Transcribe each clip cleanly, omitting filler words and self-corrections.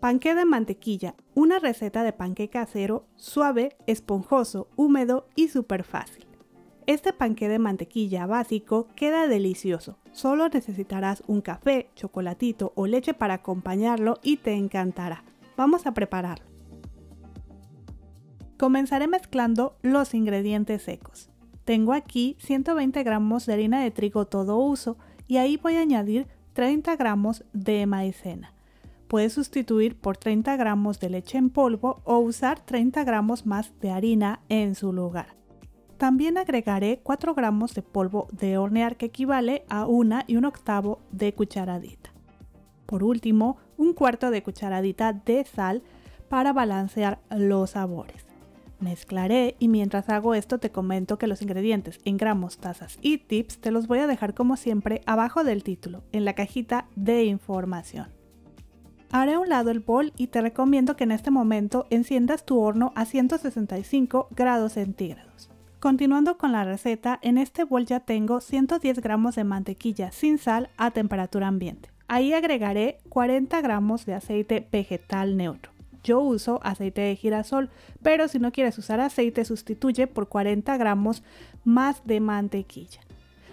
Panqué de mantequilla, una receta de panqué casero, suave, esponjoso, húmedo y súper fácil. Este panqué de mantequilla básico queda delicioso, solo necesitarás un café, chocolatito o leche para acompañarlo y te encantará. Vamos a prepararlo. Comenzaré mezclando los ingredientes secos. Tengo aquí 120 gramos de harina de trigo todo uso y ahí voy a añadir 30 gramos de maicena. Puedes sustituir por 30 gramos de leche en polvo o usar 30 gramos más de harina en su lugar. También agregaré 4 gramos de polvo de hornear que equivale a 1 1/8 de cucharadita. Por último, 1/4 de cucharadita de sal para balancear los sabores. Mezclaré y mientras hago esto te comento que los ingredientes en gramos, tazas y tips te los voy a dejar como siempre abajo del título, en la cajita de información. Haré a un lado el bol y te recomiendo que en este momento enciendas tu horno a 165 grados centígrados. Continuando con la receta, en este bol ya tengo 110 gramos de mantequilla sin sal a temperatura ambiente. Ahí agregaré 40 gramos de aceite vegetal neutro. Yo uso aceite de girasol, pero si no quieres usar aceite, sustituye por 40 gramos más de mantequilla.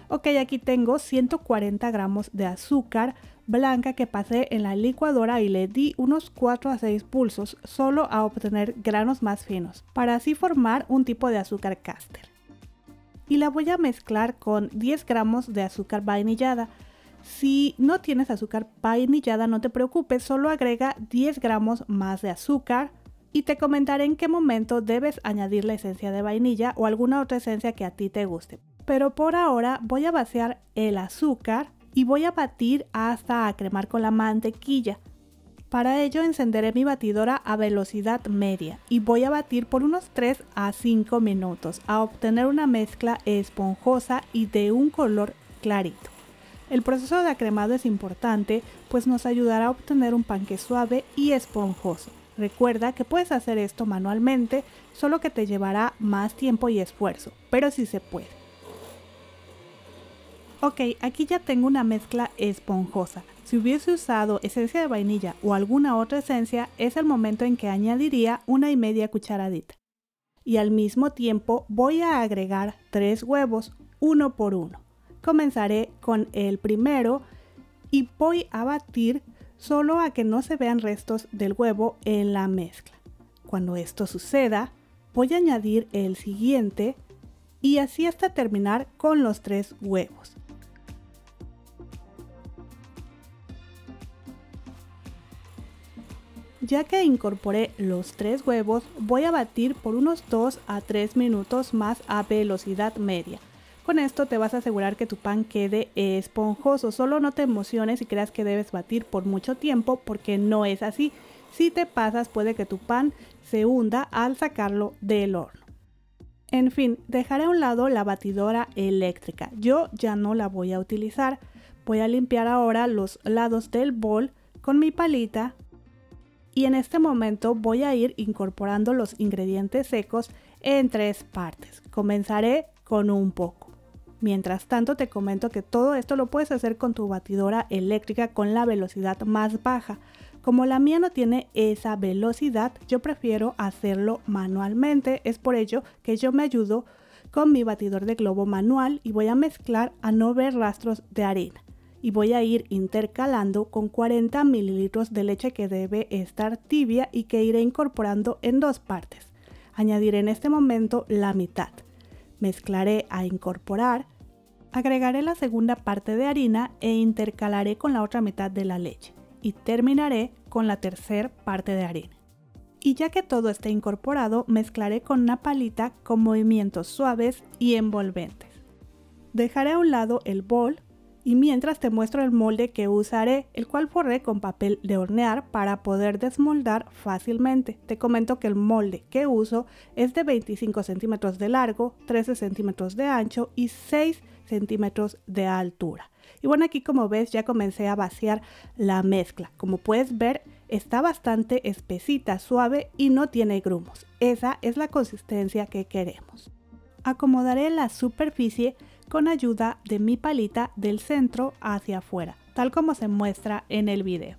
Ok, aquí tengo 140 gramos de azúcar blanca que pasé en la licuadora y le di unos 4 a 6 pulsos solo a obtener granos más finos, para así formar un tipo de azúcar caster. Y la voy a mezclar con 10 gramos de azúcar vainillada. Si no tienes azúcar vainillada no te preocupes, solo agrega 10 gramos más de azúcar y te comentaré en qué momento debes añadir la esencia de vainilla o alguna otra esencia que a ti te guste. Pero por ahora voy a vaciar el azúcar y voy a batir hasta cremar con la mantequilla. Para ello encenderé mi batidora a velocidad media y voy a batir por unos 3 a 5 minutos a obtener una mezcla esponjosa y de un color clarito. El proceso de acremado es importante, pues nos ayudará a obtener un panqué suave y esponjoso. Recuerda que puedes hacer esto manualmente, solo que te llevará más tiempo y esfuerzo, pero sí se puede. Ok, aquí ya tengo una mezcla esponjosa. Si hubiese usado esencia de vainilla o alguna otra esencia, es el momento en que añadiría 1,5 cucharadita. Y al mismo tiempo voy a agregar 3 huevos, uno por uno. Comenzaré con el primero y voy a batir solo a que no se vean restos del huevo en la mezcla. Cuando esto suceda, voy a añadir el siguiente y así hasta terminar con los 3 huevos. Ya que incorporé los 3 huevos, voy a batir por unos 2 a 3 minutos más a velocidad media. Con esto te vas a asegurar que tu pan quede esponjoso, solo no te emociones y creas que debes batir por mucho tiempo porque no es así. Si te pasas puede que tu pan se hunda al sacarlo del horno. En fin, dejaré a un lado la batidora eléctrica, yo ya no la voy a utilizar. Voy a limpiar ahora los lados del bol con mi palita y en este momento voy a ir incorporando los ingredientes secos en 3 partes. Comenzaré con un poco. Mientras tanto te comento que todo esto lo puedes hacer con tu batidora eléctrica con la velocidad más baja. Como la mía no tiene esa velocidad, yo prefiero hacerlo manualmente. Es por ello que yo me ayudo con mi batidor de globo manual y voy a mezclar a no ver rastros de harina. Y voy a ir intercalando con 40 mililitros de leche que debe estar tibia y que iré incorporando en 2 partes. Añadiré en este momento la mitad. Mezclaré a incorporar, agregaré la segunda parte de harina e intercalaré con la otra mitad de la leche y terminaré con la tercera parte de harina. Y ya que todo esté incorporado, mezclaré con una palita con movimientos suaves y envolventes. Dejaré a un lado el bol y mientras te muestro el molde que usaré, el cual forré con papel de hornear para poder desmoldar fácilmente. Te comento que el molde que uso es de 25 centímetros de largo, 13 centímetros de ancho y 6 centímetros de altura. Y bueno, aquí como ves ya comencé a vaciar la mezcla. Como puedes ver, está bastante espesita, suave y no tiene grumos. Esa es la consistencia que queremos. Acomodaré la superficie con ayuda de mi palita del centro hacia afuera, tal como se muestra en el video.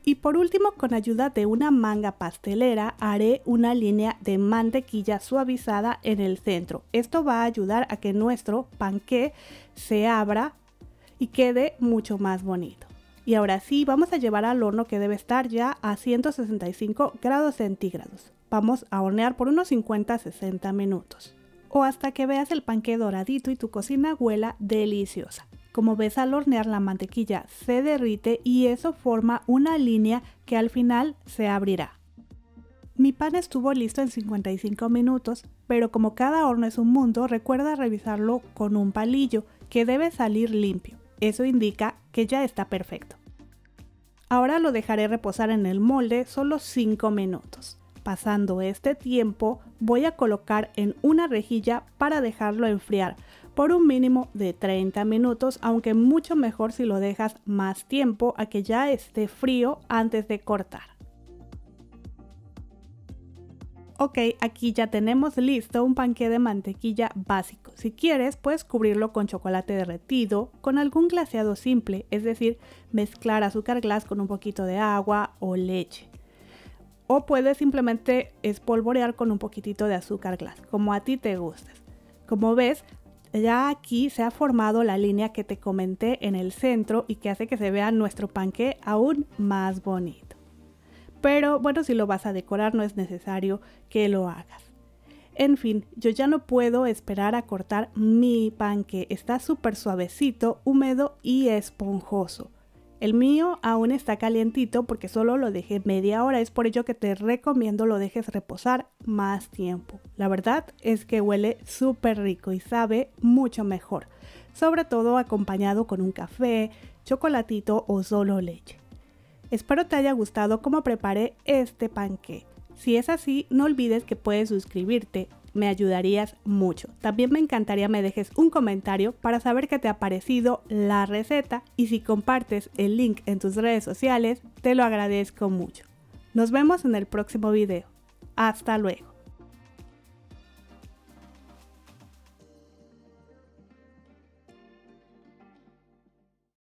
Y por último, con ayuda de una manga pastelera, haré una línea de mantequilla suavizada en el centro. Esto va a ayudar a que nuestro panqué se abra y quede mucho más bonito. Y ahora sí, vamos a llevar al horno, que debe estar ya a 165 grados centígrados. Vamos a hornear por unos 50-60 minutos. O hasta que veas el panqué doradito y tu cocina huela deliciosa. Como ves, al hornear la mantequilla se derrite y eso forma una línea que al final se abrirá. Mi pan estuvo listo en 55 minutos, pero como cada horno es un mundo, recuerda revisarlo con un palillo que debe salir limpio. Eso indica que ya está perfecto. Ahora lo dejaré reposar en el molde solo 5 minutos. Pasando este tiempo, voy a colocar en una rejilla para dejarlo enfriar por un mínimo de 30 minutos, aunque mucho mejor si lo dejas más tiempo a que ya esté frío antes de cortar. Ok, aquí ya tenemos listo un panqué de mantequilla básico. Si quieres, puedes cubrirlo con chocolate derretido, con algún glaseado simple, es decir, mezclar azúcar glass con un poquito de agua o leche. O puedes simplemente espolvorear con un poquitito de azúcar glass, como a ti te guste. Como ves, ya aquí se ha formado la línea que te comenté en el centro y que hace que se vea nuestro panqué aún más bonito. Pero bueno, si lo vas a decorar no es necesario que lo hagas. En fin, yo ya no puedo esperar a cortar mi panqué. Está súper suavecito, húmedo y esponjoso. El mío aún está calientito porque solo lo dejé media hora, es por ello que te recomiendo lo dejes reposar más tiempo. La verdad es que huele súper rico y sabe mucho mejor, sobre todo acompañado con un café, chocolatito o solo leche. Espero te haya gustado cómo preparé este panqué. Si es así, no olvides que puedes suscribirte, me ayudarías mucho. También me encantaría me dejes un comentario para saber qué te ha parecido la receta y si compartes el link en tus redes sociales, te lo agradezco mucho. Nos vemos en el próximo video. Hasta luego.